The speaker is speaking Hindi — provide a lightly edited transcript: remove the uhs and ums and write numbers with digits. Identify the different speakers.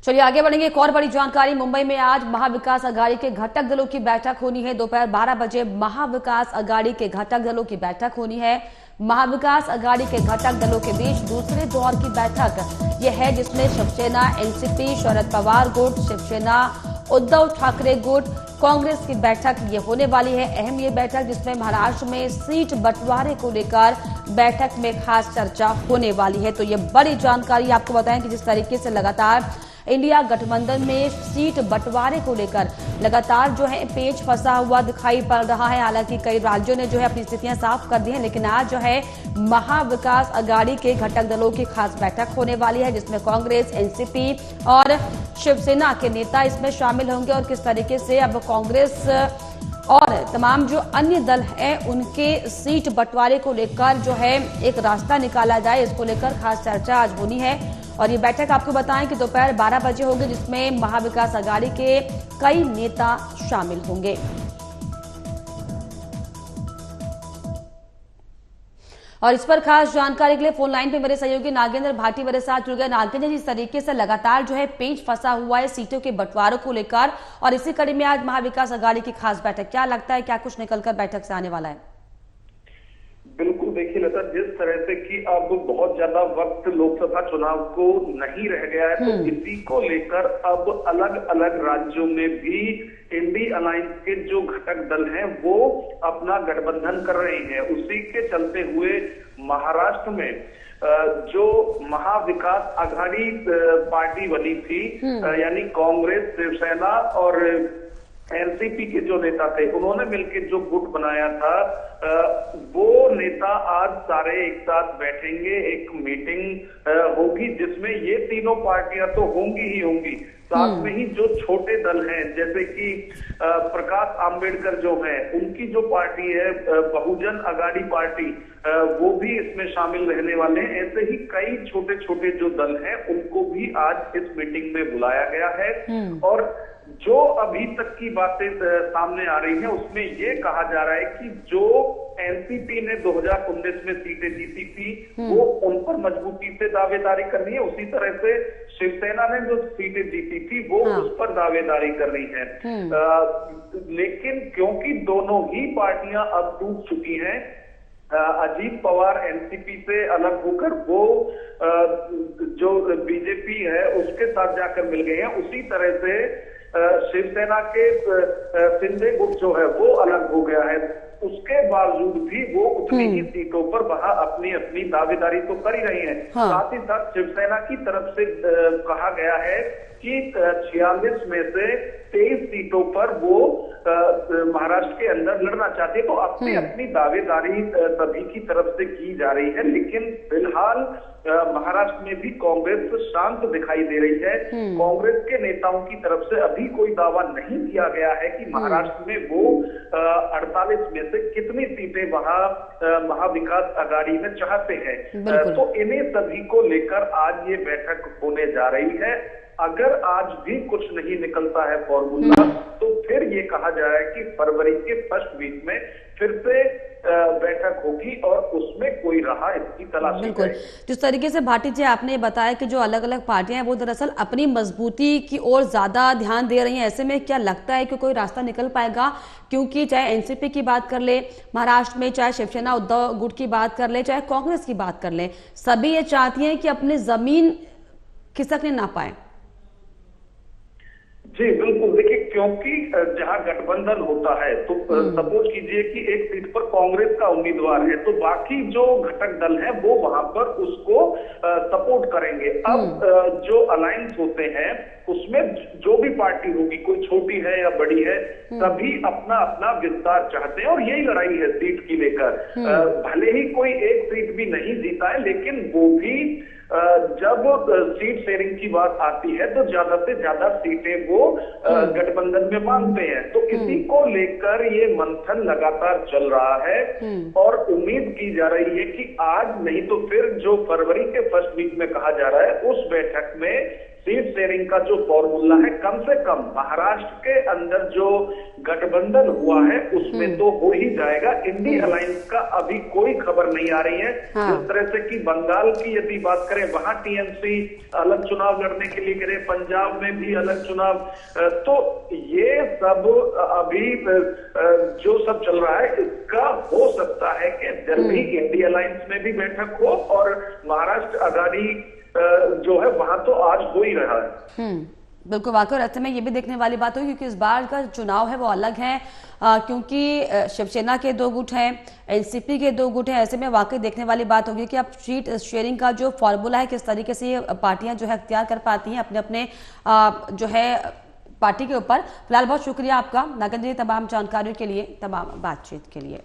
Speaker 1: चलिए आगे बढ़ेंगे। एक और बड़ी जानकारी, मुंबई में आज महाविकास अघाड़ी के घटक दलों की बैठक होनी है। दोपहर 12 बजे महाविकास अघाड़ी के घटक दलों की बैठक होनी है। महाविकास अघाड़ी के घटक दलों के बीच दूसरे दौर की बैठक यह है, जिसमें शिवसेना, एनसीपी, शरद पवार गुट, शिवसेना, उद्धव ठाकरे गुट, कांग्रेस की बैठक ये होने वाली है। अहम ये बैठक जिसमें महाराष्ट्र में सीट बंटवारे को लेकर बैठक में खास चर्चा होने वाली है। तो ये बड़ी जानकारी आपको बताएं कि जिस तरीके से लगातार इंडिया गठबंधन में सीट बंटवारे को लेकर लगातार जो है पेच फंसा हुआ दिखाई पड़ रहा है। हालांकि कई राज्यों ने जो है अपनी स्थितियां साफ कर दी हैं, लेकिन आज जो है महाविकास अघाड़ी के घटक दलों की खास बैठक होने वाली है, जिसमें कांग्रेस, एनसीपी और शिवसेना के नेता इसमें शामिल होंगे। और किस तरीके से अब कांग्रेस और तमाम जो अन्य दल हैं उनके सीट बंटवारे को लेकर जो है एक रास्ता निकाला जाए, इसको लेकर खास चर्चा आज होनी है। और ये बैठक आपको बताएं कि दोपहर 12 बजे होगी, जिसमें महाविकास अघाड़ी के कई नेता शामिल होंगे। और इस पर खास जानकारी के लिए फोन लाइन पे मेरे सहयोगी नागेंद्र भाटी मेरे साथ जुड़ गए। नागेंद्र जी, इस तरीके से लगातार जो है पेच फंसा हुआ है सीटों के बंटवारे को लेकर, और इसी कड़ी में आज महाविकास अघाड़ी की खास बैठक, क्या लगता है क्या कुछ निकलकर बैठक से आने वाला है?
Speaker 2: बिल्कुल, देखिए लता, जिस तरह से कि अब बहुत ज्यादा वक्त लोकसभा चुनाव को नहीं रह गया है, तो इसी को लेकर अब अलग अलग राज्यों में भी इंडी अलायंस के जो घटक दल हैं वो अपना गठबंधन कर रहे हैं। उसी के चलते हुए महाराष्ट्र में जो महाविकास अघाड़ी पार्टी बनी थी, यानी कांग्रेस, शिवसेना और एनसीपी के जो नेता थे, उन्होंने मिलकर जो गुट बनाया था, वो नेता आज सारे एक साथ बैठेंगे। एक मीटिंग होगी जिसमें ये तीनों पार्टियां तो होंगी ही होंगी, साथ में ही जो छोटे दल हैं, जैसे कि प्रकाश आंबेडकर जो है, उनकी जो पार्टी है बहुजन अघाड़ी पार्टी, वो भी इसमें शामिल रहने वाले हैं। ऐसे ही कई छोटे छोटे जो दल हैं उनको भी आज इस मीटिंग में बुलाया गया है। और जो अभी तक की बातें सामने आ रही हैं उसमें ये कहा जा रहा है कि जो एनसीपी ने 2019 में सीटें जीती थी वो उन पर मजबूती से दावेदारी करनी है, उसी तरह से शिवसेना ने जो सीटें जीती थी वो उस पर दावेदारी कर रही है। लेकिन क्योंकि दोनों ही पार्टियां अब टूट चुकी हैं, अजीत पवार एनसीपी से अलग होकर वो जो बीजेपी है उसके साथ जाकर मिल गए हैं, उसी तरह से शिवसेना के शिंदे गुट जो है वो अलग हो गया है। उसके बावजूद भी वो उतनी ही सीटों पर वहां अपनी अपनी दावेदारी तो कर ही रही हैं। साथ ही साथ शिवसेना की तरफ से कहा गया है कि 46 में से 23 सीटों पर वो महाराष्ट्र के अंदर लड़ना चाहते हैं। तो अपनी अपनी दावेदारी सभी की तरफ से की जा रही है, लेकिन फिलहाल महाराष्ट्र में भी कांग्रेस शांत दिखाई दे रही है। कांग्रेस के नेताओं की तरफ से अभी कोई दावा नहीं किया गया है कि महाराष्ट्र में वो 48 में से कितनी सीटें वहां महाविकास अघाड़ी में चाहते हैं। तो इन्हें सभी को लेकर आज ये बैठक होने जा रही है। अगर आज भी कुछ नहीं निकलता है फॉर्मूला, तो फिर ये कहा जा रहा है कि फरवरी के फर्स्ट वीक में फिर से बैठक होगी और उसमें कोई राह इसकी तलाश
Speaker 1: बिल्कुल। जिस तरीके से भाटी जी आपने बताया कि जो अलग अलग पार्टियां हैं वो दरअसल अपनी मजबूती की ओर ज्यादा ध्यान दे रही हैं, ऐसे में क्या लगता है कि कोई रास्ता निकल पाएगा? क्योंकि चाहे एनसीपी की बात कर ले महाराष्ट्र में, चाहे शिवसेना उद्धव गुट की बात कर ले, चाहे कांग्रेस की बात कर ले, सभी ये चाहती हैं कि अपनी जमीन खिसकने ना पाए।
Speaker 2: जी बिल्कुल, देखिए क्योंकि जहां गठबंधन होता है तो सपोज कीजिए कि एक सीट पर कांग्रेस का उम्मीदवार है, तो बाकी जो घटक दल हैं वो वहां पर उसको सपोर्ट करेंगे। अब जो अलायंस होते हैं उसमें जो भी पार्टी होगी, कोई छोटी है या बड़ी है, सभी अपना अपना विस्तार चाहते हैं और यही लड़ाई है सीट की लेकर। भले ही कोई एक सीट भी नहीं जीता है, लेकिन वो भी जब सीट शेयरिंग की बात आती है तो ज्यादा से ज्यादा सीटें वो गठबंधन में मांगते हैं। तो इसी को लेकर ये मंथन लगातार चल रहा है और उम्मीद की जा रही है कि आज नहीं तो फिर जो फरवरी के फर्स्ट वीक में कहा जा रहा है उस बैठक में सीट शेयरिंग का जो फॉर्मूला है, कम से कम महाराष्ट्र के अंदर जो गठबंधन हुआ है उसमें तो हो ही जाएगा। इंडी अलायंस का अभी कोई खबर नहीं आ रही है। जिस तरह से कि बंगाल की यदि बात करें, वहां टीएमसी अलग चुनाव लड़ने के लिए करे, पंजाब में भी अलग चुनाव, तो ये सब अभी जो सब चल रहा है, इसका हो सकता है कि जल्द ही इंडी अलायंस में भी बैठक हो और महाराष्ट्र आघाड़ी जो है वहां तो आज हो ही रहा है।
Speaker 1: बिल्कुल, वाकई ऐसे में ये भी देखने वाली बात होगी क्योंकि इस बार का चुनाव है वो अलग है, क्योंकि शिवसेना के 2 गुट हैं, एनसीपी के 2 गुट हैं। ऐसे में वाकई देखने वाली बात होगी कि अब सीट शेयरिंग का जो फॉर्मूला है किस तरीके से ये पार्टियां जो है अख्तियार कर पाती हैं अपने अपने जो है पार्टी के ऊपर। फिलहाल बहुत शुक्रिया आपका नागेंद्र जी, तमाम जानकारियों के लिए, तमाम बातचीत के लिए।